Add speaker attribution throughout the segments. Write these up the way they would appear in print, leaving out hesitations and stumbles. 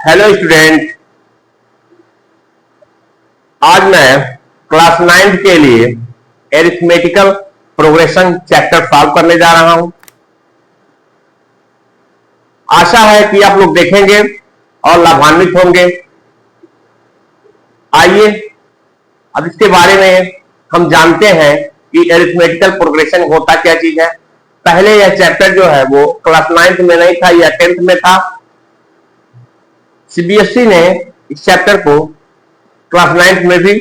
Speaker 1: Hello student. आज मैं class 9 के लिए एरिथमेटिकल प्रोग्रेशन चैप्टर सॉल्व करने जा रहा हूं। आशा है कि आप लोग देखेंगे और लाभान्वित होंगे। आइए अब इसके बारे में हम जानते हैं कि एरिथमेटिकल प्रोग्रेशन होता क्या चीज है। पहले यह चैप्टर जो है वो क्लास 9 में नहीं था, यह 10th में था। सीबीएसई ने इस चैप्टर को क्लास 9 में भी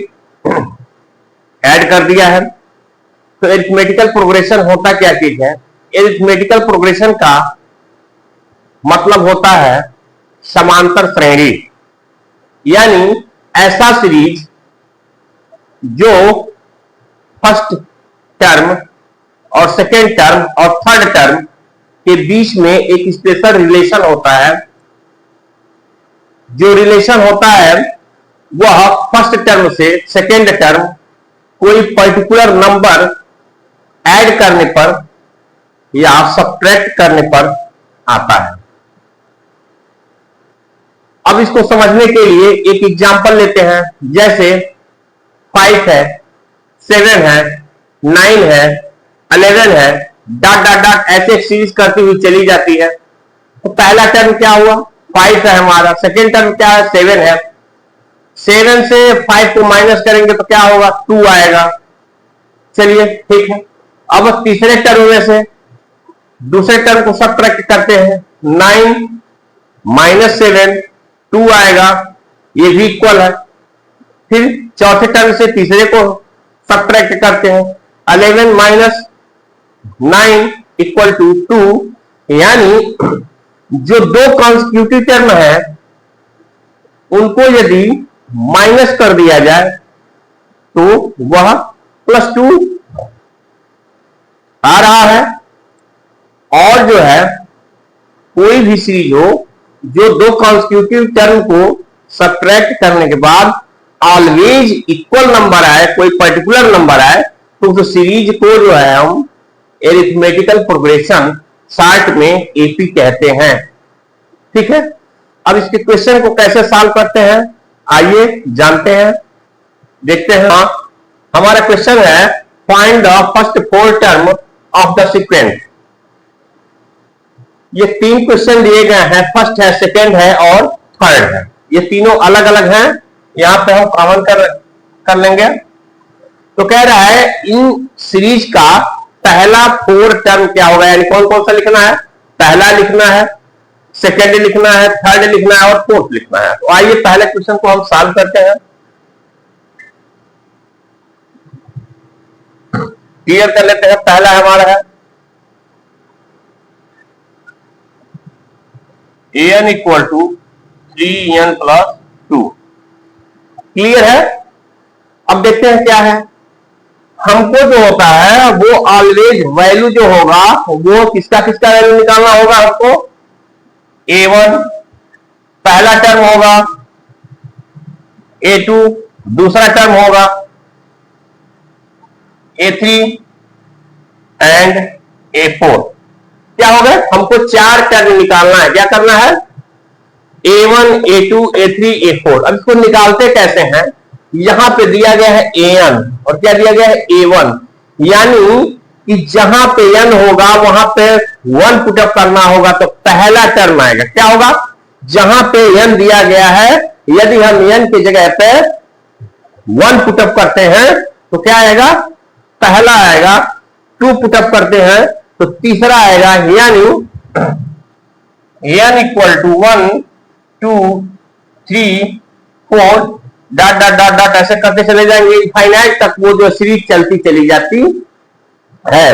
Speaker 1: ऐड कर दिया है। तो एरिथमेटिकल प्रोग्रेशन होता क्या चीज है? एरिथमेटिकल प्रोग्रेशन का मतलब होता है समांतर श्रेणी, यानी ऐसा सीरीज जो फर्स्ट टर्म और सेकेंड टर्म और थर्ड टर्म के बीच में एक स्पेशल रिलेशन होता है। जो रिलेशन होता है वह फर्स्ट टर्म से सेकेंड टर्म कोई पर्टिकुलर नंबर ऐड करने पर या सब्ट्रैक्ट करने पर आता है। अब इसको समझने के लिए एक एग्जांपल लेते हैं। जैसे 5 है, 7 है, 9 है, 11 है, डॉट डॉट डॉट ऐसे सीरीज करती हुई चली जाती है। तो पहला टर्म क्या हुआ? 5 है हमारा। सेकेंड टर्म क्या है? 7 है। 7 से 5 को माइनस करेंगे तो क्या होगा? 2 आएगा। चलिए ठीक है। अब तीसरे टर्म में से दूसरे टर्म को सब्ट्रैक्ट करते हैं। 9 माइनस 7 2 आएगा, ये भी इक्वल है। फिर चौथे टर्म से तीसरे को सब्ट्रैक्ट करते हैं। 11 माइनस 9 इक्वल टू 2, यानी जो दो कॉन्स्टिट्यूटिव टर्म है उनको यदि माइनस कर दिया जाए तो वह +2 आ रहा है। और जो है कोई भी सीरीज हो जो दो कॉन्स्टिट्यूटिव टर्म को सब्ट्रैक्ट करने के बाद ऑलवेज इक्वल नंबर आए, कोई पर्टिकुलर नंबर आए, तो उस सीरीज को जो है हम एरिथमेटिकल प्रोग्रेशन शॉर्ट में एपी कहते हैं। ठीक है। अब इसके क्वेश्चन को कैसे सॉल्व करते हैं आइए जानते हैं, देखते हैं। हमारा क्वेश्चन है find the first 4 term of the sequence. ये 3 क्वेश्चन दिए गए हैं, फर्स्ट है, सेकेंड है और थर्ड है। ये तीनों अलग अलग हैं, यहां पे हम कॉमन कर लेंगे। तो कह रहा है इन सीरीज का पहला 4 टर्म क्या होगा, यानी कौन कौन सा लिखना है? पहला लिखना है, सेकेंड लिखना है, थर्ड लिखना है और फोर्थ लिखना है। तो आइए पहले क्वेश्चन को हम सॉल्व करते हैं। क्लियर कर लेते हैं। पहला हमारा है an equal to 3n plus 2। Clear है। अब देखते हैं क्या है। हमको जो होता है वो ऑलवेज वैल्यू जो होगा वो किसका किसका वैल्यू निकालना होगा। हमको a1 पहला टर्म होगा, a2 दूसरा टर्म होगा, a3 एंड a4। क्या हो गया? हमको 4 टर्म निकालना है। क्या करना है? a1 a2 a3 a4। अब इसको निकालते कैसे हैं? यहां पे दिया गया है an और क्या दिया गया है? a1, यानी कि जहां पे n होगा वहां पे 1 पुटअप करना होगा तो पहला टर्म आएगा। क्या होगा? जहां पे n दिया गया है यदि हम n की जगह पे 1 पुटअप करते हैं तो क्या आएगा? पहला आएगा। 2 पुटअप करते हैं तो तीसरा आएगा, यानी n equal to 1 2 3 4 dot dot dot dot ऐसे करते चले जाएंगे इनफाइनाइट तक वो जो सीरीज चलती चली जाती है।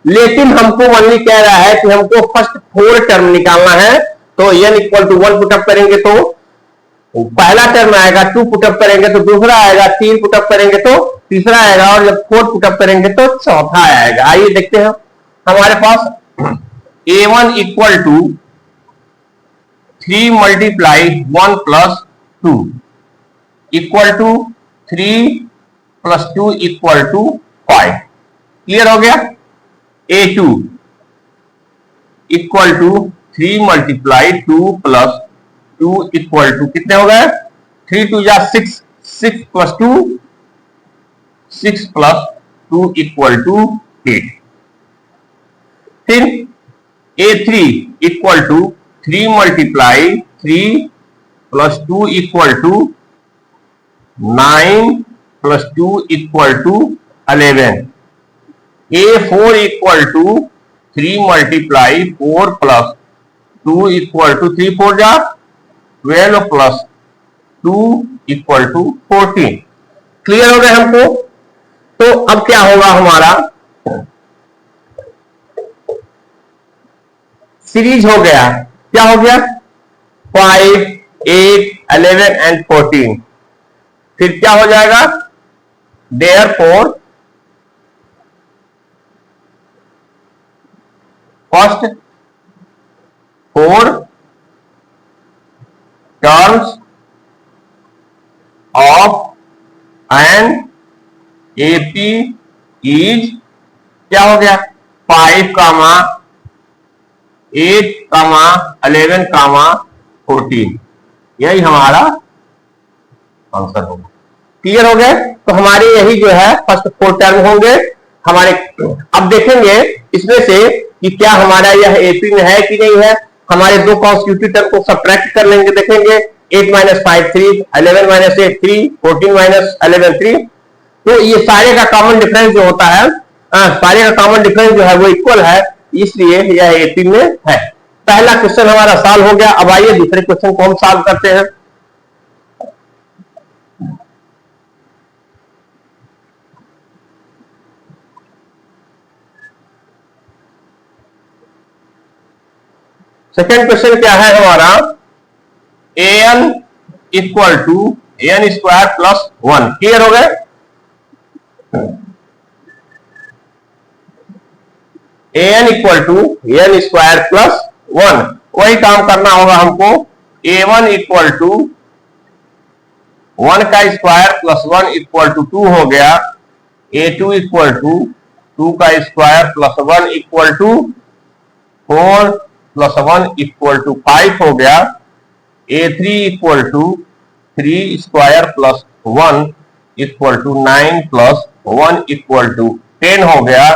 Speaker 1: लेकिन हमको ओनली कह रहा है कि हमको फर्स्ट 4 टर्म निकालना है। तो n इक्वल टू 1 पुटअप करेंगे तो पहला टर्म आएगा, 2 पुटअप करेंगे तो दूसरा आएगा, 3 पुटअप करेंगे तो तीसरा आएगा और जब 4 पुटअप करेंगे तो चौथा आएगा। आइए देखते हैं। हमारे पास a1 equal to 3 multiply 1 plus 2 equal to 3 plus 2 equal to 5। Clear हो गया। a2 equal to 3 multiply 2 plus 2 equal to कितने हो गए, 3 टू जा 6, 6 प्लस 2, 6 प्लस 2 इक्वल टू 8। फिर A3 equal to 3 multiply 3 plus 2 equal to 9 plus 2 equal to 11। A4 equal to 3 multiply 4 plus 2 equal to 3 4 जा 12 plus 2 equal to 14। Clear हो गए हमको। तो अब क्या होगा हमारा, सीरीज हो गया, क्या हो गया, 5 8 11 एंड 14। फिर क्या हो जाएगा, therefore first 4 terms of an AP is क्या हो गया, 5 कामा 8 कामा 11 कामा 14। यही हमारा आंसर होगा। क्लियर हो गए। तो हमारे यही जो है फर्स्ट 4 टर्म होंगे हमारे। अब देखेंगे इसमें से कि क्या हमारा यह एपी में है कि नहीं है। हमारे दो कॉन्स्टिट्यूटिव टर्म को सब्ट्रैक्ट कर लेंगे, देखेंगे 8 माइनस 5 3, 11 माइनस 8 3, 14 माइनस 11 3। तो ये सारे का कॉमन डिफरेंस जो होता है, सारे का कॉमन डिफरेंस जो है वो इक्वल है, इसलिए यह 18 में है। पहला क्वेश्चन हमारा सॉल्व हो गया। अब आइए दूसरे क्वेश्चन को हम सॉल्व करते हैं। सेकेंड क्वेश्चन क्या है हमारा, an equal to n square plus 1। Clear हो गए। an equal to n square plus 1, वही काम करना होगा हमको। a1 इक्वल टू 1 का स्क्वायर प्लस 1 इक्वल टू 2 हो गया। a2 इक्वल टू 2 का square plus 1 equal to 4 plus 1 equal to 5 हो गया। a3 equal to 3 square plus 1 equal to 9 plus 1 equal to 10 हो गया।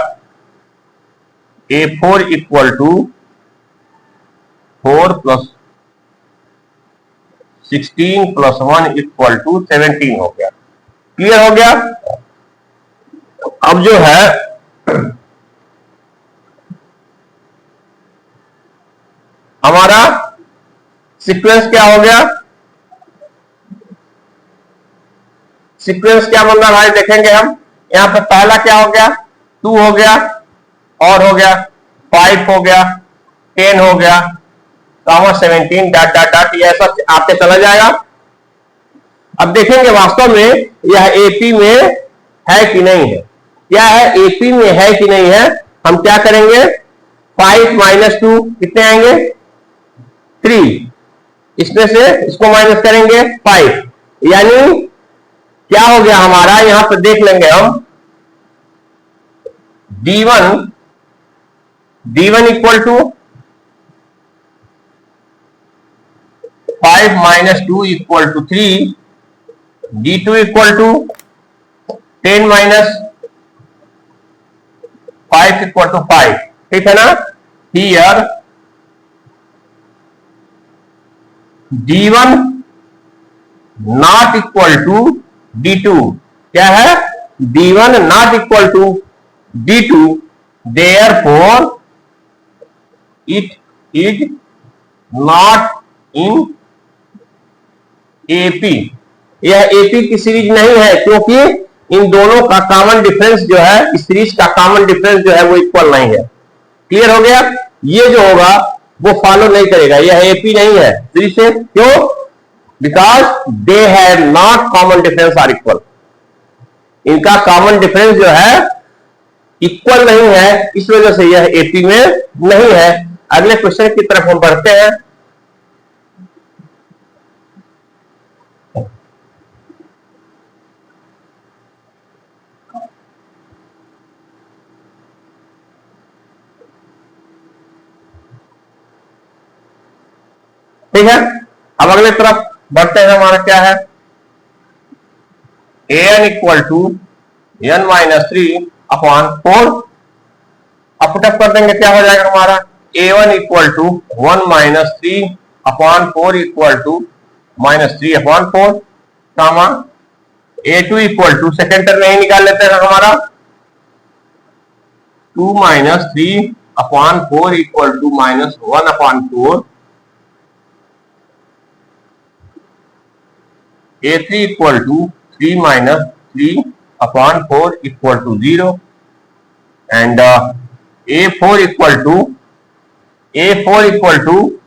Speaker 1: a4 equal to 4 plus 16 plus 1 equal to 17 हो गया। Clear हो गया। अब जो है हमारा सीक्वेंस क्या हो गया, सीक्वेंस क्या बन रहा है देखेंगे हम। यहां पर पहला क्या हो गया, 2 हो गया, और हो गया 5 हो गया, 10 हो गया, कामा 17 डॉट डॉट डॉट, ये ऐसा आपके चला जाएगा। अब देखेंगे वास्तव में यह एपी में है कि नहीं है। क्या है, एपी में है कि नहीं है। हम क्या करेंगे, 5 माइनस 2 कितने आएंगे, 3, इसमें से इसको माइनस करेंगे 5, यानी क्या हो गया हमारा, यहां पर देख लेंगे हम d1 equal to 5 minus 2 equal to 3, d2 equal to 10 minus 5 equal to 5। ठीक है ना। Here d1 not equal to d2, क्या है, d1 not equal to d2, therefore it is not in AP। यह AP की सीरीज नहीं है, क्योंकि इन दोनों का कॉमन डिफरेंस जो है, इस सीरीज का कॉमन डिफरेंस जो है वो इक्वल नहीं है। क्लियर हो गया। ये जो होगा वो फॉलो नहीं करेगा, यह AP नहीं है सीरीज से। क्यों, because they have not common difference are equal. इनका कॉमन डिफरेंस जो है इक्वल नहीं है, इस वजह से यह AP में नहीं है। अगले क्वेश्चन की तरफ हम बढ़ते हैं। ठीक है। अब अब अगले तरफ बढ़ते हैं, हमारा क्या है, an equal to n minus 3/4। अब पुटअप कर देंगे, क्या हो जाएगा हमारा, a1 equal to 1 minus 3/4 equal to -3/4, comma a2 equal to, second term नहीं निकाल लेते हैं हमारा, 2 minus 3/4 equal to -1/4, a3 equal to 3 minus 3/4 equal to 0 and a4 equal to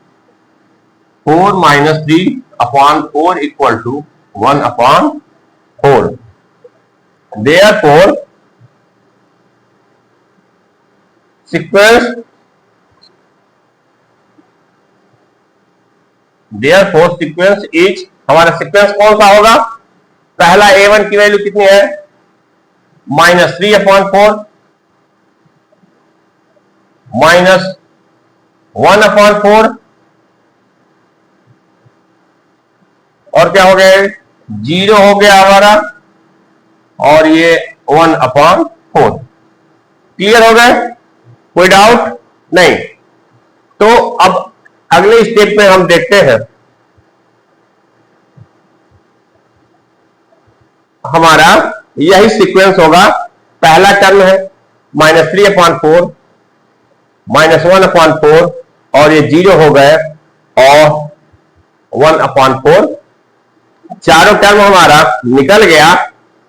Speaker 1: 4 minus 3/4 equal to 1/4। Therefore sequence is, हमारा sequence कौन सा होगा, पहला a1 की वैल्यू कितनी है, -3/4 -1/4 और क्या हो गया, 0 हो गया हमारा, और ये 1/4। क्लियर हो गए, कोई डाउट नहीं। तो अब अगले स्टेप में हम देखते हैं, हमारा यही सीक्वेंस होगा, पहला टर्म है -3/4 -1/4 और ये 0 हो गए और 1/4, चारों टर्म हमारा निकल गया।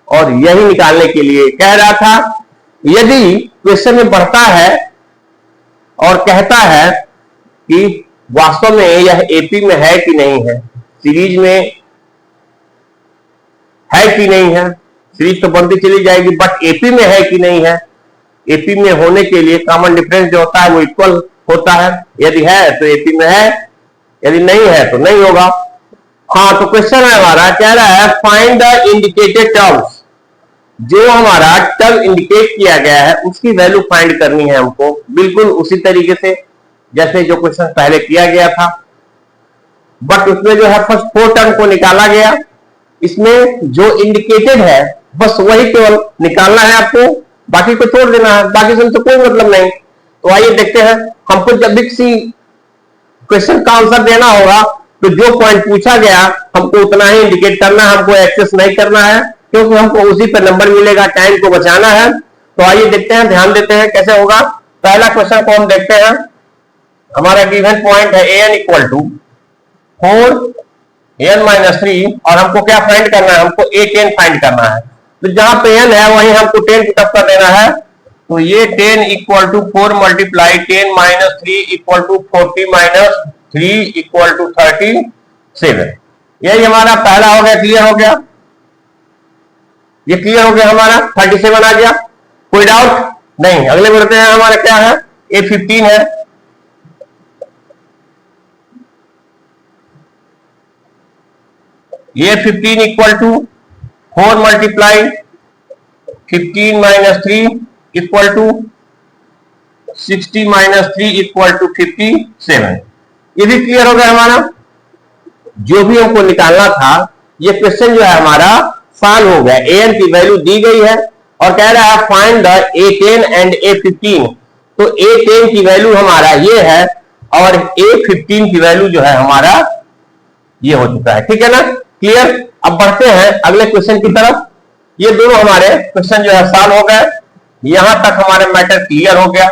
Speaker 1: और यही निकालने के लिए कह रहा था, यदि क्वेश्चन में बढ़ता है और कहता है कि वास्तव में यह एपी में है कि नहीं है, सीरीज में है कि नहीं है, सीरीज तो बनती चली जाएगी, बट एपी में है कि नहीं है। एपी में होने के लिए कॉमन डिफरेंस जो होता है वो इक्वल होता है, यदि है तो एपी में है, यदि नहीं है तो नहीं होगा। हाँ, तो क्वेश्चन है हमारा, कह रहा है फाइंड द इंडिकेटेड टर्म्स, जो हमारा टर्म इंडिकेट किया गया है उसकी वैल्यू फाइंड करनी है हमको, बिल्कुल उसी तरीके से जैसे जो क्वेश्चन पहले किया गया था, बट उसमें जो है फर्स्ट 4 टर्म को निकाला गया, इसमें जो इंडिकेटेड है बस वही केवल निकालना है आपको, बाकी को छोड़ देना है, बाकी से तो कोई मतलब नहीं। तो आइए देखते हैं, हमको जब भी किसी क्वेश्चन का आंसर देना होगा तो जो पॉइंट पूछा गया हमको उतना ही इंडिकेट करना है, हमको एक्सेस नहीं करना है, क्योंकि हमको उसी पर नंबर मिलेगा, टाइम को बचाना है। तो आइए देखते हैं, ध्यान देते हैं कैसे होगा। पहला क्वेश्चन को हम देखते हैं, हमारा गिवन पॉइंट है an equal to 4n minus 3 और हमको क्या फाइंड करना है, हमको a10 फाइंड करना है। तो जहां पे n है वहीं हमको 10 पुट अप कर देना है। तो ये 10 equal to 4 multiply 10 minus 3 equal to 40 minus 3 equal to 37। यही हमारा पहला हो गया, क्लियर हो गया, ये क्लियर हो गया, हमारा 37 आ गया, कोई डाउट नहीं। अगले बढ़ते हैं, हमारा क्या है, a15 है। ये 15 equal to 4 multiply 15 minus 3 equal to 60 minus 3 equal to 57। ये भी क्लियर हो गया हमारा। जो भी हमको निकालना था, ये क्वेश्चन जो है हमारा सॉल्व हो गया। an की वैल्यू दी गई है और कह रहा है find the a10 and a15। तो a10 की वैल्यू हमारा ये है और a15 की वैल्यू जो है हमारा ये हो चुका है, ठीक है ना, क्लियर। अब बढ़ते हैं अगले क्वेश्चन की तरफ। ये दोनों हमारे क्वेश्चन जो है सॉल्व हो गए, यहां तक हमारे मैटर क्लियर हो गया,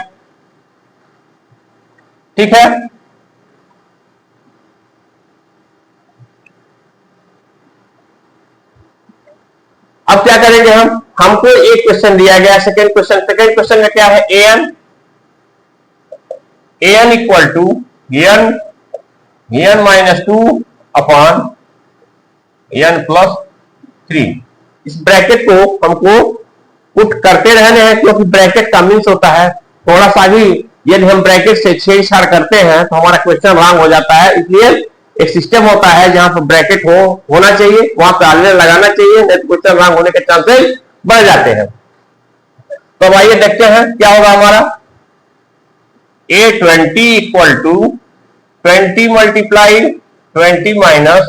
Speaker 1: ठीक है। अब क्या करेंगे हमको एक क्वेश्चन दिया गया, सेकंड क्वेश्चन में क्या है, an इक्वल टू n माइनस 2 अपॉन n प्लस 3। इस ब्रैकेट को हमको पुट करते रहने हैं, क्योंकि ब्रैकेट का मीन्स होता है थोड़ा सा भी यदि हम ब्रैकेट से छेड़छाड़ करते हैं तो हमारा क्वेश्चन रॉन्ग हो जाता है। इसलिए एक सिस्टम होता है जहां पर ब्रैकेट होना चाहिए, वहां पे आलने लगाना चाहिए, नहीं तो क्वेश्चन रॉन्ग होने के चांसेस बढ़ जाते हैं। तो अब आइए देखते हैं क्या होगा हमारा। a20 equal to 20 multiply 20 minus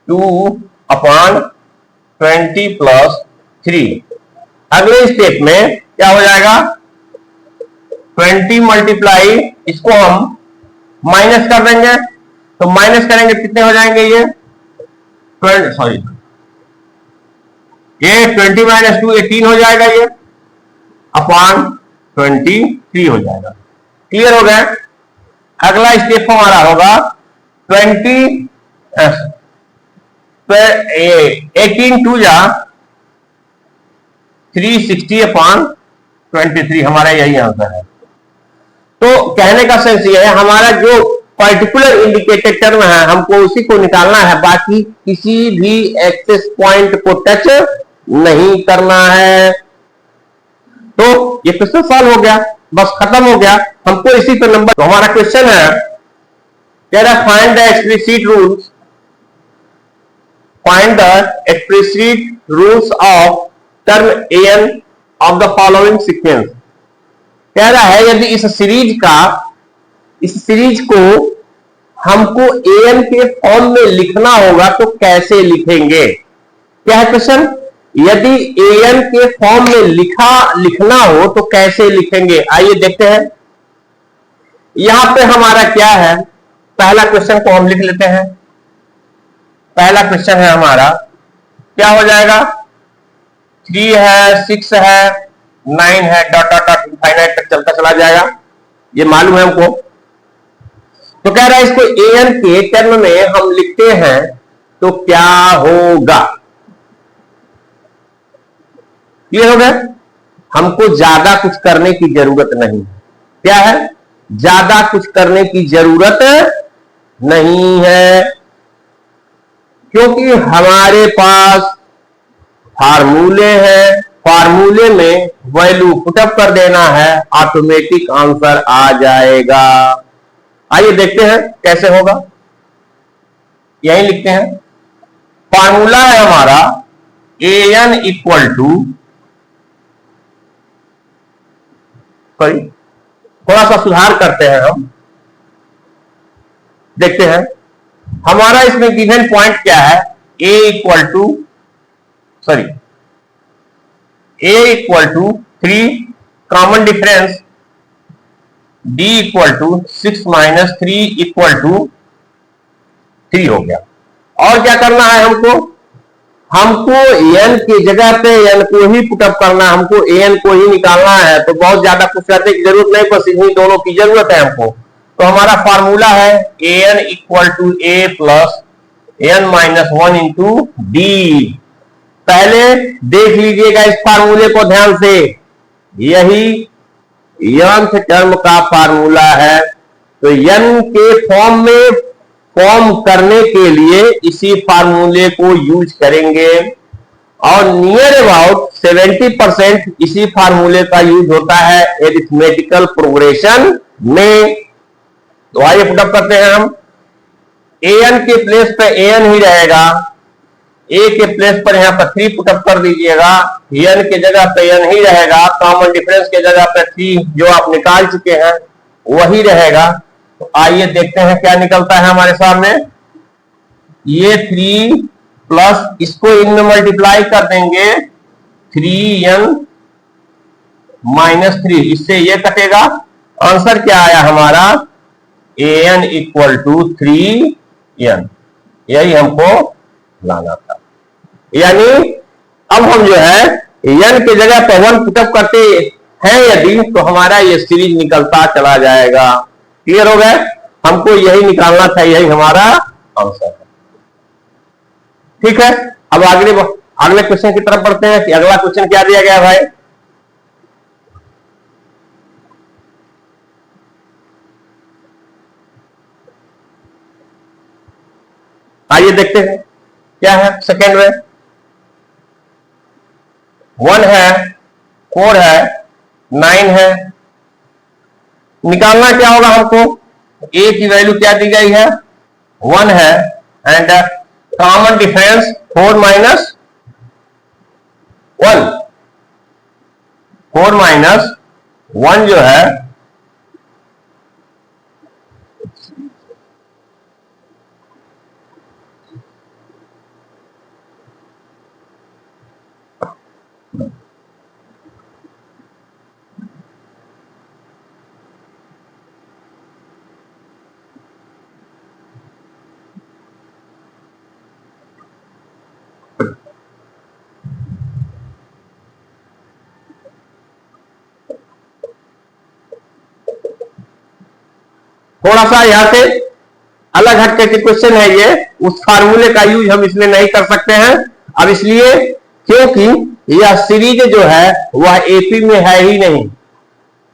Speaker 1: 2/20+3। अगले स्टेप में क्या हो जाएगा, 20 मल्टीप्लाई, इसको हम माइनस कर देंगे, तो माइनस करेंगे कितने हो जाएंगे ये 20 माइनस 2 18 हो जाएगा, ये अपॉन 23 हो जाएगा। क्लियर हो गया। अगला स्टेप हमारा होगा 18 2 जा 360/23, हमारा यही आंसर है। तो कहने का सेंस ये है, हमारा जो पर्टिकुलर इंडिकेटेड टर्म है हमको उसी को निकालना है, बाकी किसी भी एक्सेस पॉइंट को टच नहीं करना है। तो ये क्वेश्चन सॉल्व हो गया, बस खत्म हो गया। हमको इसी पर नंबर, तो हमारा क्वेश्चन है कह रहा find the explicit rules, find the explicit rules of term an of the following sequence. कह रहा है यदि इस सीरीज को हमको an के फॉर्म में लिखना होगा तो कैसे लिखेंगे। क्या है क्वेश्चन, यदि an के फॉर्म में लिखना हो तो कैसे लिखेंगे। आइए देखते हैं। यहां पे हमारा क्या है, पहला क्वेश्चन को हम लिख लेते हैं। पहला क्वेश्चन है हमारा, क्या हो जाएगा, 3 है, 6 है, 9 है, डॉट डॉट डॉट इनफाइनाइट तक चलता चला जाएगा, ये मालूम है हमको। तो कह रहा है इसको an के टर्म में हम लिखते हैं तो क्या होगा। क्लियर हो गया। हमको ज्यादा कुछ करने की जरूरत नहीं। क्या है, ज्यादा कुछ करने की जरूरत नहीं है, क्योंकि हमारे पास फार्मूले हैं, फार्मूले में वैल्यू पुटअप कर देना है, ऑटोमेटिक आंसर आ जाएगा। आइए देखते हैं कैसे होगा। यही लिखते हैं, फार्मूला है हमारा an इक्वल टू, सॉरी थोड़ा सा सुधार करते हैं हम, देखते हैं हमारा इसमें गिवन पॉइंट क्या है, a equal to 3, common difference d equal to 6 minus 3 equal to 3 हो गया। और क्या करना है हमको n की जगह पे n को ही पुटअप करना है, हमको an को ही निकालना है। तो बहुत ज्यादा कुछ करने की जरूरत नहीं, बस इन्हीं दोनों की जरूरत है हमको। तो हमारा फार्मूला है an equal to a plus n minus 1 into d. पहले देख लीजिएगा इस फार्मूले को ध्यान से, यही nth टर्म का फार्मूला है। तो n के फॉर्म करने के लिए इसी फार्मूले को यूज करेंगे, और नियर अबाउट 70% इसी फार्मूले का यूज होता है एरिथमेटिकल प्रोग्रेशन में। तो आइए पुटअप करते हैं हम। an के प्लेस पे an ही रहेगा, a के प्लेस पर यहां पर 3 पुटअप कर दीजिएगा, n के जगह पे n ही रहेगा, कॉमन डिफरेंस के जगह पे 3 जो आप निकाल चुके हैं वही रहेगा। तो आइए देखते हैं क्या निकलता है हमारे सामने। ये 3 प्लस इसको इनमें मल्टीप्लाई कर देंगे, 3n माइनस 3, इससे ये कटेगा। आंसर क्या आया हमारा, an इक्वल टू 3n। यही हमको लाना था। यानी अब हम जो है n की जगह पे 1 पुटअप करते हैं यदि, तो हमारा ये सीरीज निकलता चला जाएगा। क्लियर हो गया, हमको यही निकालना था, यही हमारा आंसर है। ठीक है, अब अगले क्वेश्चन की तरफ बढ़ते हैं कि अगला क्वेश्चन क्या दिया गया भाई। आइए देखते हैं क्या है। सेकेंड में 1 है, 4 है, 9 है। निकालना क्या होगा हमको, a की वैल्यू क्या दी गई है, 1 है, and common difference 4 minus 1, 4 minus 1 जो है थोड़ा सा यहां से अलग हटके के क्वेश्चन है ये, उस फार्मूले का यूज हम इसमें नहीं कर सकते हैं अब, इसलिए क्योंकि यह सीरीज जो है वह एपी में है ही नहीं,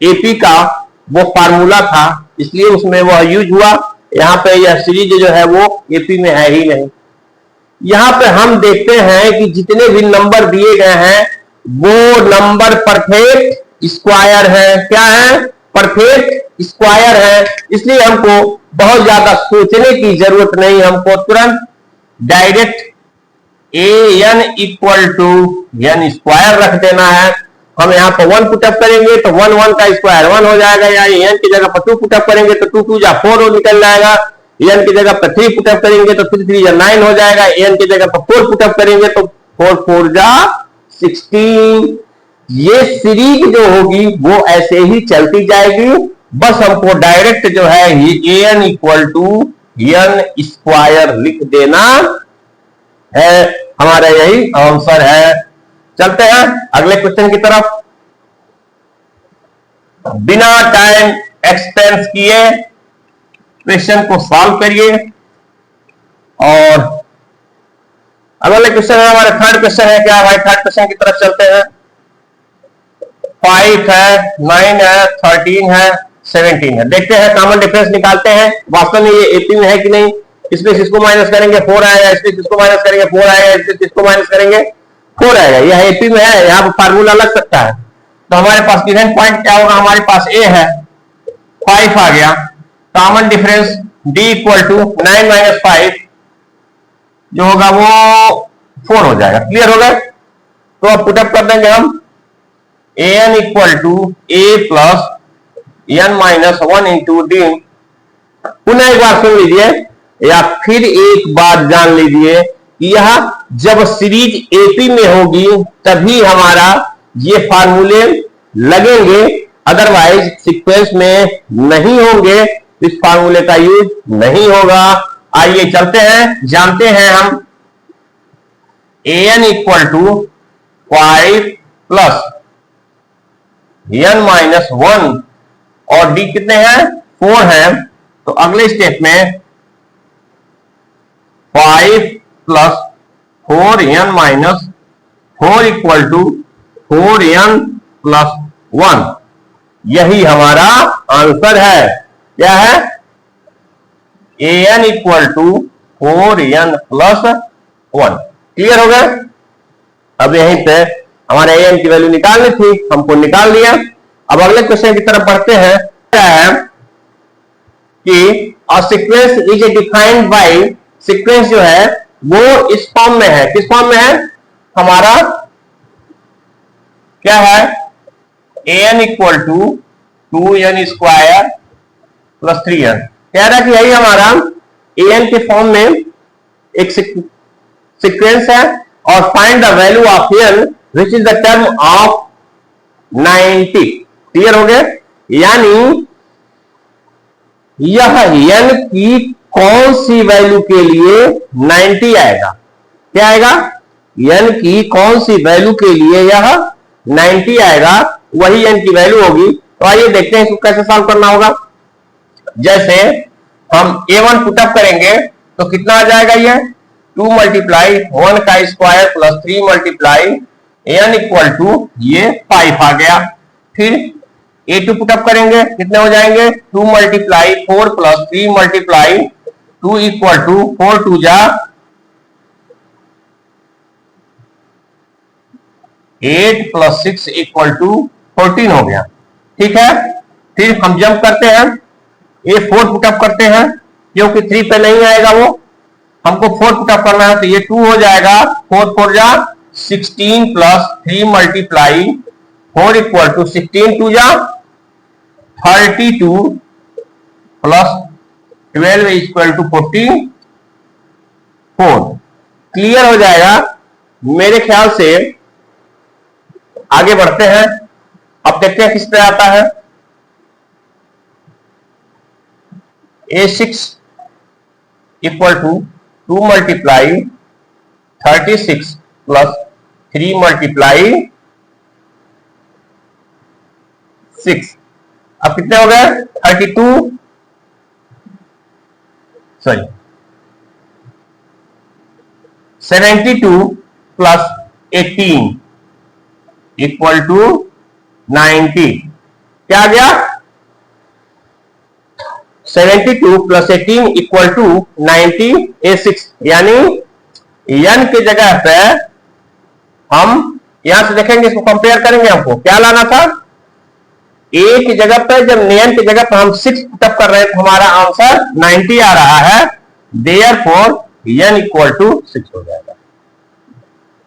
Speaker 1: एपी का वो फार्मूला था इसलिए उसमें वह यूज हुआ। यहां पे यह सीरीज जो है वो एपी में है ही नहीं। यहां पे हम देखते हैं कि जितने भी नंबर दिए गए हैं वो नंबर परफेक्ट स्क्वायर है। क्या है? परफेक्ट स्क्वायर है। इसलिए हमको बहुत ज्यादा सोचने की जरूरत नहीं, हमको तुरंत direct a N equal to n square रख देना है। हम यहाँ पर 1 पुटअप करेंगे तो 1 1 का स्क्वायर 1 हो जाएगा, या एन की जगह पर 2 पुटअप करेंगे तो 2 2 जा 4 निकल जाएगा, एन की जगह पर 3 पुटअप करेंगे तो 3 3 जा 9 हो जाएगा, एन की जगह पर 4 पुटअप करेंगे तो 4 4 जा 16। ये सीरीज जो होगी वो ऐसे ही चलती जाएगी, बस हमको डायरेक्ट जो है ये n equal to n square लिख देना है। हमारा यही आंसर है। चलते हैं अगले क्वेश्चन की तरफ। बिना टाइम एक्सपेंस किए क्वेश्चन को सॉल्व करिए। और अगले क्वेश्चन है हमारा थर्ड क्वेश्चन है। क्या भाई? थर्ड क्वेश्चन की तरफ चलते हैं। 5 है, 9 है, 13 है, 17 है। देखते हैं, कॉमन डिफरेंस निकालते हैं वास्तव में ये एपी में है कि नहीं। इसमें इसको माइनस करेंगे 4 आएगा, इसमें इसको माइनस करेंगे 4 आएगा, इसमें इसको माइनस करेंगे 4 आएगा। यह एपी में है, यहाँ पर फार्मूला लग सकता है। तो हमारे पास गिवन पॉइंट क्या होगा? हमारे पास ए है, 5 आ गया। Common difference d equal to 9 minus 5 जो होगा वो 4 हो जाएगा। क्लियर हो गया? तो अब पुटअप कर देंगे हम A N equal to A plus N minus 1 into D. पुनः एक बार सुन लीजिए या फिर एक बात जान लीजिए कि यह जब सीरीज एपी में होगी तभी हमारा ये फार्मूले लगेंगे, अदरवाइज सीक्वेंस में नहीं होंगे, इस फार्मूले का यूज नहीं होगा। आइए चलते हैं, जानते हैं हम A N equal to 5 plus N minus 1 और डी कितने हैं? 4 है। तो अगले स्टेप में 5 plus 4n minus 4 equal to 4n plus 1, यही हमारा आंसर है। क्या है? an equal to 4n plus 1। Clear हो गया? अब यहीं पे हमारे an की वैल्यू निकालनी थी, हमको निकाल लिया। अब अगले क्वेश्चन की तरफ बढ़ते हैं। क्या है कि a sequence is defined by, sequence जो है वो इस फॉर्म में है। किस फॉर्म में है? हमारा क्या है? an equal to 2n square plus 3n। कह रहा है कि यही हमारा an के फॉर्म में एक सीक्वेंस है और find the value of n which is the term of 90। Clear हो गया? यानी यह n की कौन सी वैल्यू के लिए 90 आएगा? क्या आएगा? n की कौन सी वैल्यू के लिए यह 90 आएगा, वही n की वैल्यू होगी। तो आइए देखते हैं इसको कैसे सॉल्व करना होगा। जैसे हम a1 पुटअप करेंगे तो कितना आ जाएगा? ये 2 मल्टीप्लाई 1 का square plus 3 multiply n equal to ये 5 आ गया। फिर a2 पुटअप करेंगे, कितने हो जाएंगे? 2 multiply 4 plus 3 multiply 2 equal to 4 2 जा 8 प्लस 6 इक्वल टू 14 हो गया। ठीक है। फिर हम जंप करते हैं, ये 4 पुटअप करते हैं क्योंकि 3 पे नहीं आएगा, वो हमको 4 पुटअप करना है तो ये 2 हो जाएगा। 4 4 जा 16 प्लस 3 मल्टीप्लाई 4 इक्वल टू 16 2 जा 32 प्लस 12 इक्वल टू 44। क्लियर हो जाएगा मेरे ख्याल से। आगे बढ़ते हैं, अब देखते हैं किस तरह आता है। a6 equal to 2 multiply 36 plus 3 multiply 6। अब कितने हो गए? 32 सॉरी 72 प्लस 18 इक्वल टू 90। क्या आ गया? 72 प्लस 18 इक्वल टू 90 A6। यानी n की जगह पे हम यहां से देखेंगे, इसको कंपेयर करेंगे, हमको क्या लाना था? a की जगह पे जब n की जगह पे हम 6 पुटअप कर रहे हैं तो हमारा आंसर 90 आ रहा है। देयरफॉर n इक्वल टू 6 हो जाएगा।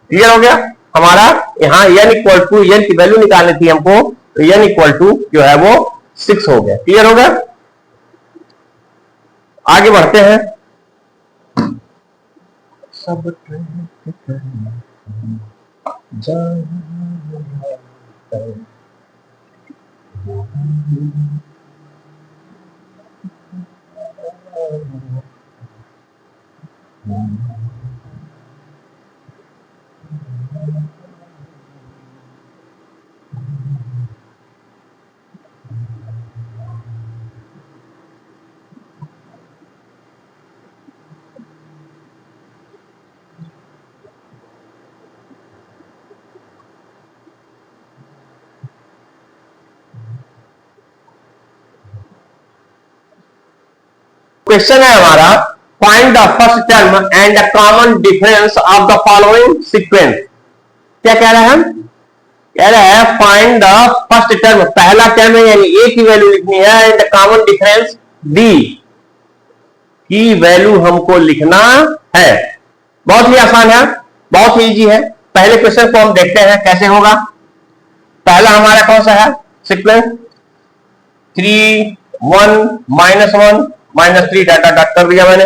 Speaker 1: क्लियर हो गया? हमारा यहां n इक्वल टू n की वैल्यू निकालनी थी हमको, तो n इक्वल टू जो है वो 6 हो गया। क्लियर हो गया? आगे बढ़ते हैं। सब क्वेश्चन है हमारा, find the first term and the common difference of the following sequence. क्या कह रहे हैं हम? कह रहे हैं फाइंड द फर्स्ट टर्म, पहला टर्म है यानी ए की वैल्यू लिखनी है, and the common difference b की वैल्यू हमको लिखना है। बहुत ही आसान है, बहुत ही इजी है। पहले क्वेश्चन को हम देखते हैं कैसे होगा। पहला हमारा कौन सा है सीक्वेंस? 3 1 -1 -3 डाटा डाट कर दिया मैंने।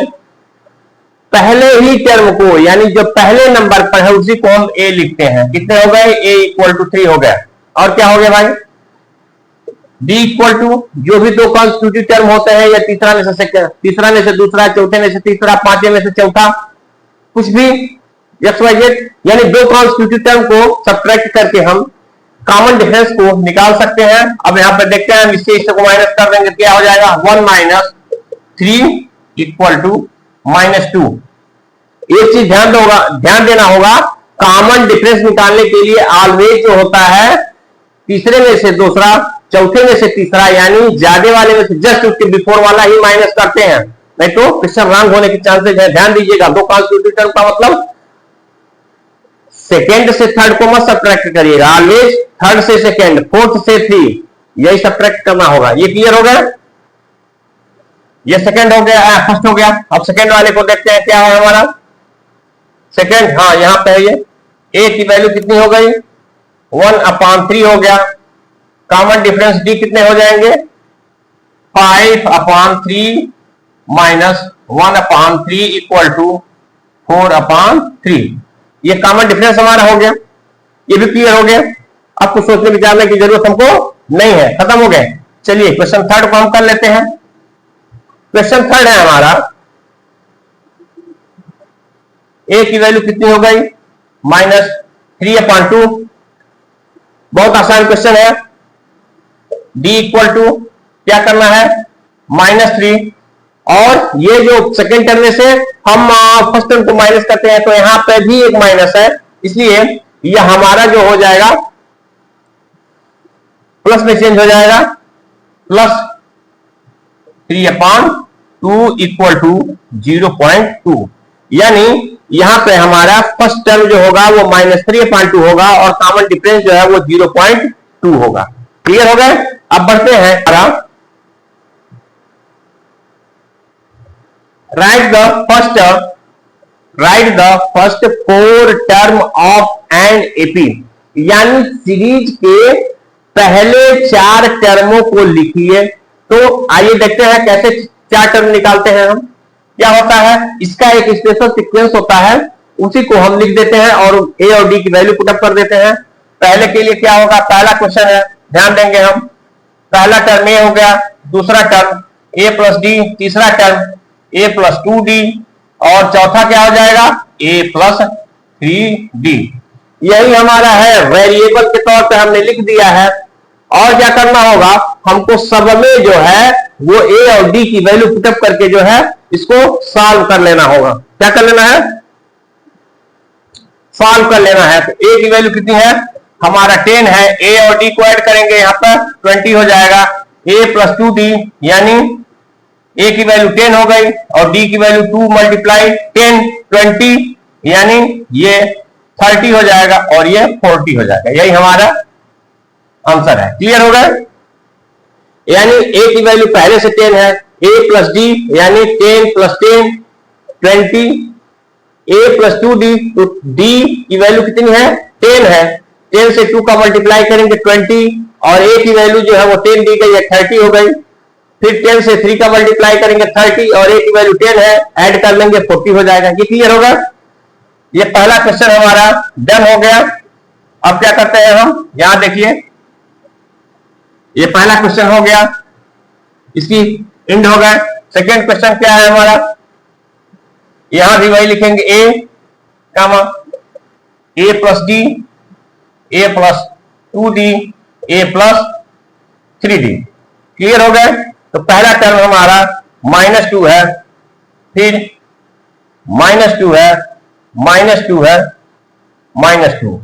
Speaker 1: पहले ही टर्म को यानी जो पहले नंबर पर है उसी को हम ए लिखते हैं। कितने हो गए? a इक्वल टू 3 हो गया। और क्या हो गया भाई? b इक्वल टू जो भी दो कॉन्स्टिट्यूटिव टर्म होते हैं या तीसरा में से दूसरा, चौथे में से तीसरा, पांचवें में से चौथा, कुछ भी XYZ यानी दो कॉन्स्टिट्यूटिव टर्म को सब्ट्रैक्ट करके हम कॉमन डिफरेंस को निकाल सकते हैं। अब यहां पर देखते हैं, इससे को माइनस कर देंगे, क्या हो जाएगा? 1 - 3 इक्वल टू -2। एक चीज ध्यान देना होगा, कॉमन डिफरेंस निकालने के लिए ऑलवेज जो होता है तीसरे में से दूसरा, चौथे में से तीसरा, यानी ज्यादा वाले में से जस्ट उसके बिफोर वाला ही माइनस करते हैं, नहीं तो क्वेश्चन रॉन्ग होने के चांसेस है। ध्यान दीजिएगा, दो कॉन्स्टिट्यूटिव टर्म का मतलब सेकेंड से थर्ड को मत सब्ट्रैक्ट करिएगा, ऑलवेज थर्ड से सेकेंड, फोर्थ से 3, यही सब्ट्रैक्ट करना होगा। ये क्लियर हो गया? ये सेकेंड हो गया, फर्स्ट हो गया। अब सेकेंड वाले को देखते हैं क्या है हमारा सेकेंड। हाँ, यहां पे ये ए की वैल्यू कितनी हो गई? 1/3 हो गया। कॉमन डिफरेंस डी कितने हो जाएंगे? 5/3 -1/3 इक्वल टू 4/3। ये कॉमन डिफरेंस हमारा हो गया। ये भी क्लियर हो गया। अब कुछ सोचने विचारने की जरूरत हमको नहीं है, खत्म हो गए। चलिए क्वेश्चन थर्ड को हम कर लेते हैं। क्वेश्चन थर्ड है हमारा, ए की वैल्यू कितनी हो गई? -3/2। बहुत आसान क्वेश्चन है। डी इक्वल टू क्या करना है? -3। और ये जो सेकेंड टर्म में से हम फर्स्ट टर्म को माइनस करते हैं तो यहां पे भी एक माइनस है, इसलिए यह हमारा जो हो जाएगा प्लस में चेंज हो जाएगा, +3/2 इक्वल टू 0.2। यानी यहां पे हमारा फर्स्ट टर्म जो होगा वो -3/2 होगा और कॉमन डिफरेंस जो है वो 0.2 होगा। क्लियर हो गए? अब बढ़ते हैं, right the first 4 term of an AP. यानी सीरीज के पहले 4 टर्मों को लिखिए। तो आइए देखते हैं कैसे 4 टर्म निकालते हैं हम। क्या होता है, इसका एक स्पेशल सीक्वेंस होता है, उसी को हम लिख देते हैं और ए और डी की वैल्यू पुटअप कर देते हैं। पहले के लिए क्या होगा? पहला क्वेश्चन है, ध्यान देंगे हम। पहला टर्म ए हो गया, दूसरा टर्म a + d, तीसरा टर्म a + 2d और चौथा क्या हो जाएगा? a + 3d। यही हमारा है, वेरिएबल के तौर पे हमने लिख दिया है। और क्या करना होगा? हमको सब में जो है वो ए और डी की वैल्यू पुटअप करके जो है इसको सॉल्व कर लेना होगा। क्या कर लेना है? सॉल्व कर लेना है। तो ए की वैल्यू कितनी है? हमारा 10 है। ए और डी को ऐड करेंगे, यहां पर 20 हो जाएगा। ए प्लस 2d यानी ए की वैल्यू 10 हो गई और डी की वैल्यू 2 मल्टीप्लाई 10 20 यानी ये 30 हो जाएगा और ये 40 हो जाएगा। यही हमारा आंसर है। क्लियर हो गया? यानी ए की वैल्यू पहले से 10 है, ए प्लस डी यानी 10 प्लस 10 20, ए प्लस 2d, तो डी की वैल्यू कितनी है? 10 है। 10 से 2 का मल्टीप्लाई करेंगे 20 और ए की वैल्यू जो है वो 10 दी गई है 30 हो गई। फिर 10 से 3 का मल्टीप्लाई करेंगे 30 और ए की वैल्यू 10 है, ऐड कर लेंगे 40 हो जाएगा। ये क्लियर होगा? ये पहला क्वेश्चन हमारा डन हो गया। अब क्या करते हैं हम, यहां देखिए ये पहला क्वेश्चन हो गया, इसकी एंड हो गया। सेकेंड क्वेश्चन क्या है हमारा, यहां भी वही लिखेंगे ए कामा ए प्लस डी, ए प्लस 2d, ए प्लस 3d। क्लियर हो गए? तो पहला टर्म हमारा -2 है, फिर -2 है, -2 है, -2।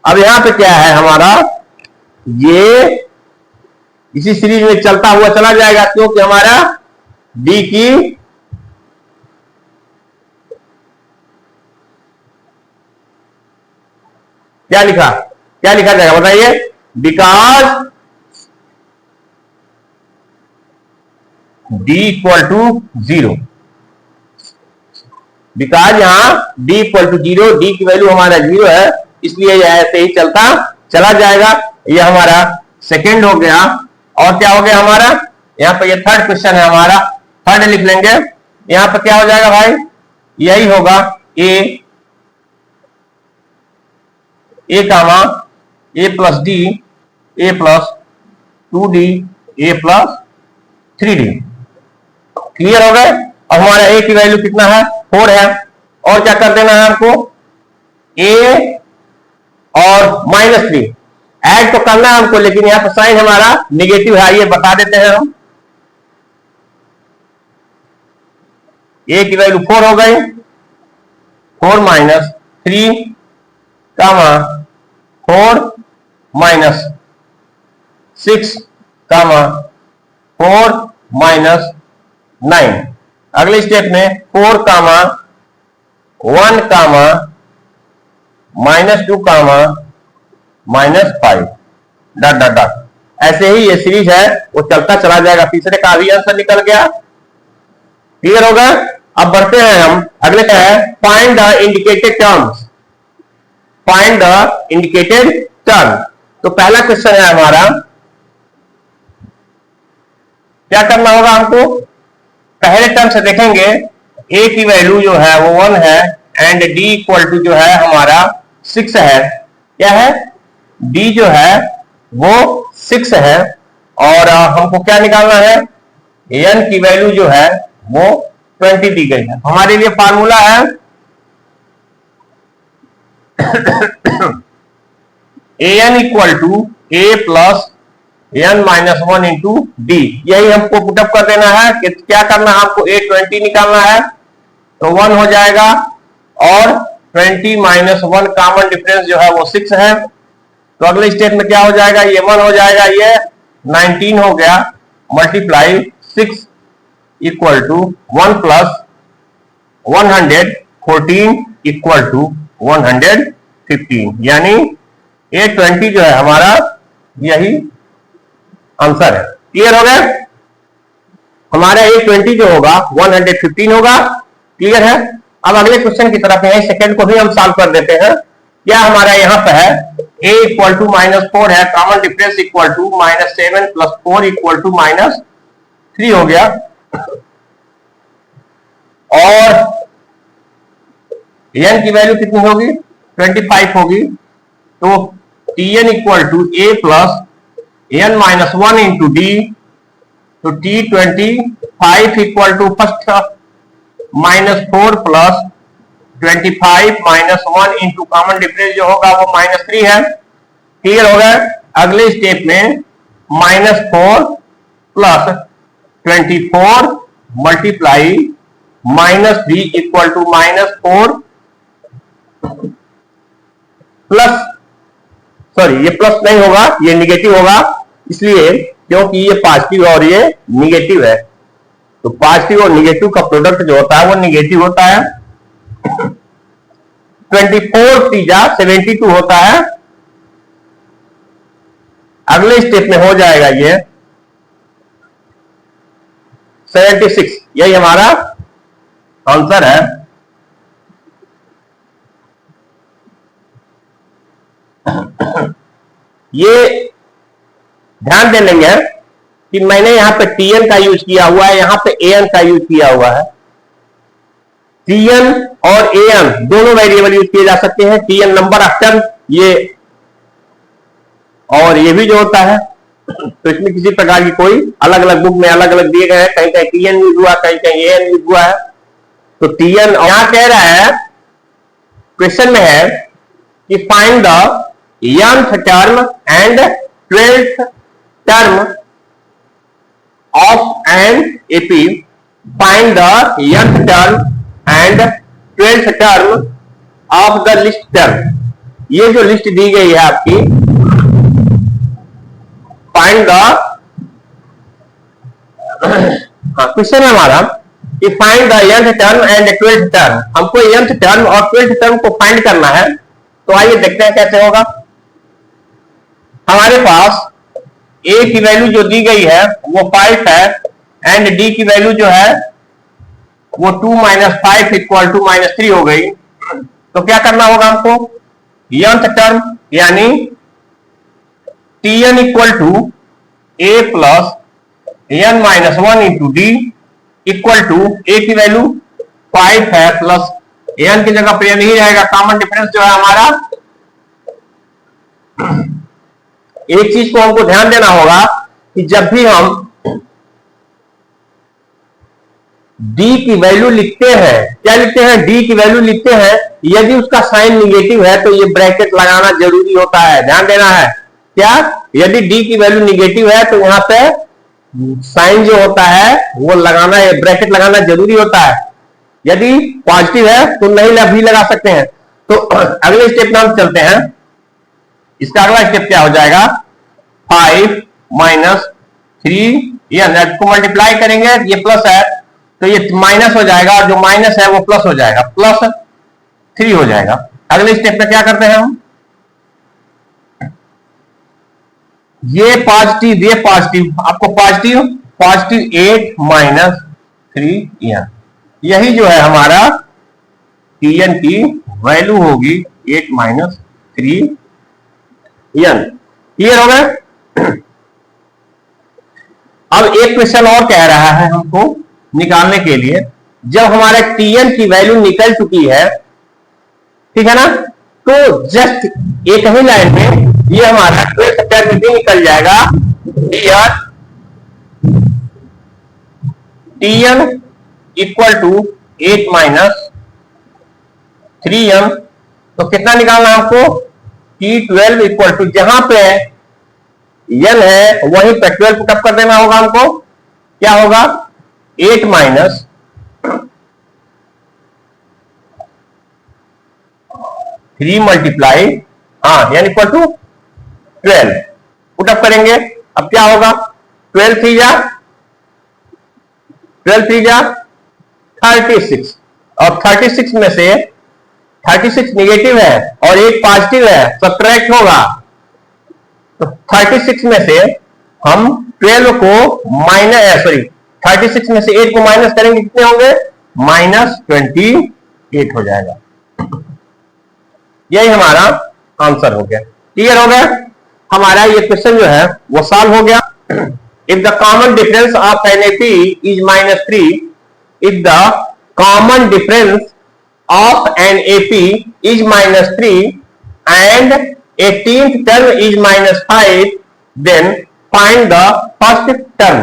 Speaker 1: अब यहां पे क्या है हमारा, ये इसी सीरीज में चलता हुआ चला जाएगा क्योंकि हमारा डी की क्या लिखा जाएगा बताइए? Because d equal to 0, because यहां डी इक्वल टू 0, डी की वैल्यू हमारा 0 है, इसलिए यह ऐसे ही चलता चला जाएगा। यह हमारा सेकेंड हो गया। और क्या हो गया हमारा, यहां पर यह थर्ड क्वेश्चन है हमारा, थर्ड लिख लेंगे। यहां पर क्या हो जाएगा भाई, यही होगा ए कामा ए प्लस डी, ए प्लस 2d, ए प्लस 3d। क्लियर हो गए? अब हमारा ए की वैल्यू कितना है? 4 है। और क्या कर देना है हमको, ए और -3 ऐड तो करना है हमको, लेकिन यहां पर साइन हमारा निगेटिव है, आइए बता देते हैं हम। ए की वैल्यू 4 हो गई, 4 - 3 कामा 4 - 6 कामा 4 - 9। अगले स्टेप में 4 कामा 1 कामा -2 कामा -5 डॉट डॉट डॉट। ऐसे ही ये सीरीज है वो चलता चला जाएगा। तीसरे का भी आंसर निकल गया। क्लियर होगा? अब बढ़ते हैं हम, अगले क्या है, find the indicated terms. Find the indicated term. तो पहला क्वेश्चन है हमारा, क्या करना होगा हमको, पहले टर्म से देखेंगे ए की वैल्यू जो है वो 1 है एंड डी इक्वल टू जो है हमारा 6 है। क्या है, डी जो है वो 6 है और हमको क्या निकालना है, एन की वैल्यू जो है वो 20 दी गई है। हमारे लिए फार्मूला है an equal to A plus n-1 into d. यही हमको पुटअप कर देना है कि क्या करना है, हमको a20 निकालना है तो 1 हो जाएगा और 20 - 1 कॉमन डिफरेंस जो है वो 6 है। तो अगले स्टेप में क्या हो जाएगा, ये 1 हो जाएगा, ये 19 हो गया, multiply 6 equal to 1 plus 114 equal to 115, यानी a20 जो है हमारा यही आंसर है। क्लियर हो गया? हमारा a20 जो होगा 115 होगा। क्लियर है? अब अगले क्वेश्चन की तरफ है, सेकंड को भी हम सॉल्व कर देते हैं। क्या हमारा यहां पे है, a इक्वल टू -4 है, common difference equal to -7 + 4 equal to -3 हो गया और n की वैल्यू कितनी होगी, 25 होगी। तो tn equal to a plus n-1 into d, तो t25 equal to first -4 plus 25 - 1 into common difference जो होगा वो -3 है। क्लियर हो गया? अगले स्टेप में -4 plus 24 multiply -d equal to -4 plus, sorry ये प्लस नहीं होगा, ये निगेटिव होगा, इसलिए क्योंकि ये पॉजिटिव और ये निगेटिव है, तो पॉजिटिव और निगेटिव का प्रोडक्ट जो होता है वो निगेटिव होता है। 24 तीजा 72 होता है। अगले स्टेप में हो जाएगा ये 76, यही हमारा आंसर है। ये ध्यान दे लेंगे कि मैंने यहां पे tn का यूज किया हुआ है, यहां पे an का यूज किया हुआ है। tn और an दोनों वेरिएबल यूज किए जा सकते हैं। tn नंबर ऑफ टर्म, ये और ये भी जो होता है, तो इसमें किसी प्रकार की कोई अलग अलग बुक में अलग अलग दिए गए हैं, कहीं कहीं tn यूज हुआ, कहीं कहीं an यूज हुआ है। तो tn यहां कह रहा है, क्वेश्चन में है कि find the nth term and 12th term of an AP, find the nth term and 12th term of the list term. ये जो लिस्ट दी गई है आपकी, फाइंड द, क्वेश्चन है हमारा कि find the nth term and 12th term. हमको nth term और 12th टर्म को फाइंड करना है, तो आइए देखते हैं कैसे होगा। हमारे पास a की वैल्यू जो दी गई है वो 5 है, एंड d की वैल्यू जो है वो 2 - 5 इक्वल टू -3 हो गई। तो क्या करना होगा हमको, nth टर्म यानी tn equal to a plus n - 1 into d equal to, a की वैल्यू 5 है प्लस n की जगह पर नहीं रहेगा, कॉमन डिफरेंस जो है हमारा। एक चीज को हमको ध्यान देना होगा कि जब भी हम d की वैल्यू लिखते हैं, क्या लिखते हैं, d की वैल्यू लिखते हैं, यदि उसका साइन निगेटिव है तो ये ब्रैकेट लगाना जरूरी होता है। ध्यान देना है, क्या, यदि d की वैल्यू निगेटिव है तो यहां पे साइन जो होता है वो लगाना है, ब्रैकेट लगाना जरूरी होता है। यदि पॉजिटिव है तो नहीं भी लगा सकते हैं। तो अगले स्टेप में हम चलते हैं। इसका अगला स्टेप क्या हो जाएगा, 5 - 3n को मल्टीप्लाई करेंगे, ये प्लस है तो ये माइनस हो जाएगा, और जो माइनस है वो प्लस हो जाएगा, +3 हो जाएगा। अगले स्टेप में क्या करते हैं हम, ये पॉजिटिव, आपको पॉजिटिव 8 - 3n, यही जो है हमारा tn की वैल्यू होगी 8 - 3n। क्लियर हो गया। अब एक क्वेश्चन और कह रहा है हमको निकालने के लिए, जब हमारे tn की वैल्यू निकल चुकी है, ठीक है ना, तो जस्ट एक ही लाइन में ये हमारा 12th टर्म भी निकल जाएगा। tn इक्वल टू 8 - 3n, तो कितना निकालना है आपको, t12 इक्वल टू, जहां पे n है वहीं पे 12 पुटअप कर देना होगा हमको। क्या होगा, 8 - 3 मल्टीप्लाई, हाँ, n इक्वल टू 12 पुटअप करेंगे। अब क्या होगा, 12 3 जा 36, और 36 में से 36 नेगेटिव है और 1 पॉजिटिव है, सब्ट्रैक्ट होगा। तो 36 में से हम 12 को -36 में से 8 को माइनस करेंगे, कितने होंगे, -28 हो जाएगा। यही हमारा आंसर हो गया। क्लियर हो गया, हमारा ये क्वेश्चन जो है वो सॉल्व हो गया। If the common difference of an AP is -3, if the common difference of an AP is -3 and 18th term is -5, then find the first term.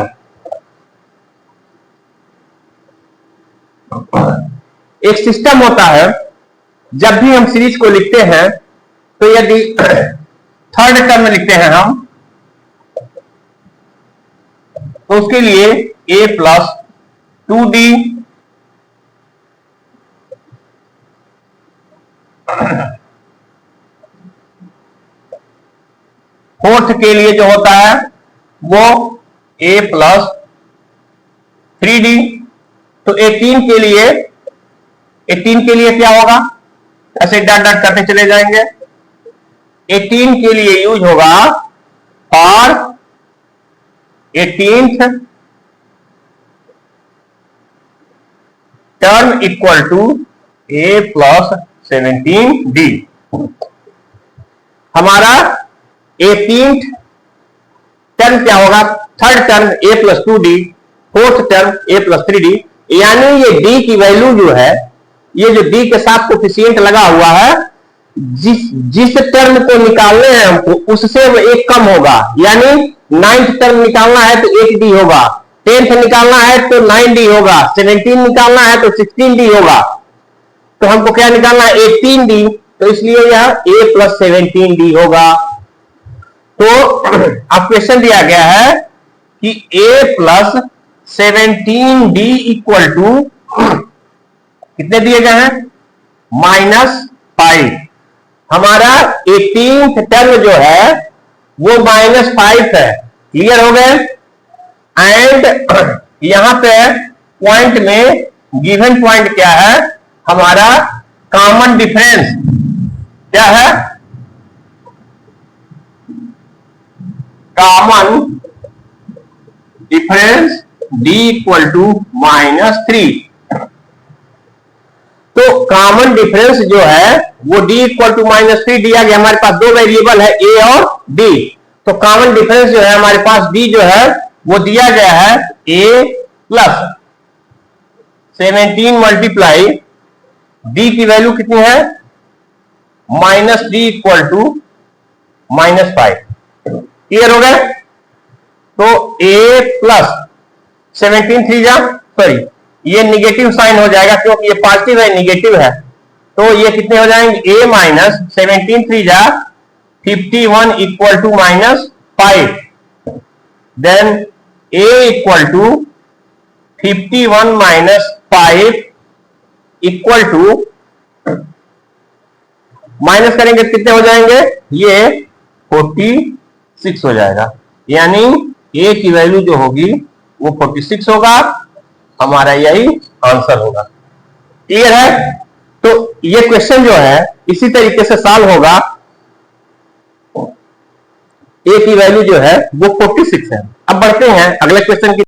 Speaker 1: एक सिस्टम होता है, जब भी हम सीरीज को लिखते हैं तो यदि थर्ड टर्म में लिखते हैं हम, तो उसके लिए ए प्लस 2d, फोर्थ के लिए जो होता है वो a प्लस 3d। तो 18 के लिए क्या होगा, ऐसे डॉट डॉट करते चले जाएंगे। 18 के लिए यूज होगा for 18th term equal to a plus 17d। हमारा 18th टर्म क्या होगा, थर्ड टर्म a प्लस 2d, fourth term a plus 3d। यानी ये d की वैल्यू जो है, ये जो d के साथ कोफिशिएंट लगा हुआ है, जिस टर्म को निकालने हैं हमको उससे वो एक कम होगा। यानी 9th टर्म निकालना है तो 8d होगा, 10th निकालना है तो 9d होगा, 17 निकालना है तो 16d होगा। तो हमको क्या निकालना है, 18d। तो इसलिए यह a प्लस 17d होगा। तो अब क्वेश्चन दिया गया है कि a plus 17d equal to कितने दिए गए हैं, -5। हमारा 18th टर्म जो है वो -5 है। क्लियर हो गए। एंड यहां पे पॉइंट में गिवन पॉइंट क्या है, हमारा कॉमन डिफरेंस क्या है, common difference d equal to -3। तो कॉमन डिफरेंस जो है वो d इक्वल टू -3 दिया गया। हमारे पास दो वेरिएबल है a और d। तो कॉमन डिफरेंस जो है हमारे पास d जो है वो दिया गया है a प्लस 17 मल्टीप्लाई d की वैल्यू कितनी है, -d इक्वल टू -5। क्लियर हो गया। तो a प्लस 17 3 जा, सॉरी ये निगेटिव साइन हो जाएगा क्योंकि ये पॉजिटिव है, निगेटिव है। तो ये कितने हो जाएंगे, a माइनस 17 3 जा 51 equal to -5। Then a equal to 51 -5 equal to, minus करेंगे तो कितने हो जाएंगे, ये 46 हो जाएगा। यानी a की वैल्यू जो होगी वो 46 होगा। हमारा यही आंसर होगा। क्लियर है। तो ये क्वेश्चन जो है इसी तरीके से सॉल्व होगा। a की वैल्यू जो है वो 46 है। अब बढ़ते हैं अगले क्वेश्चन की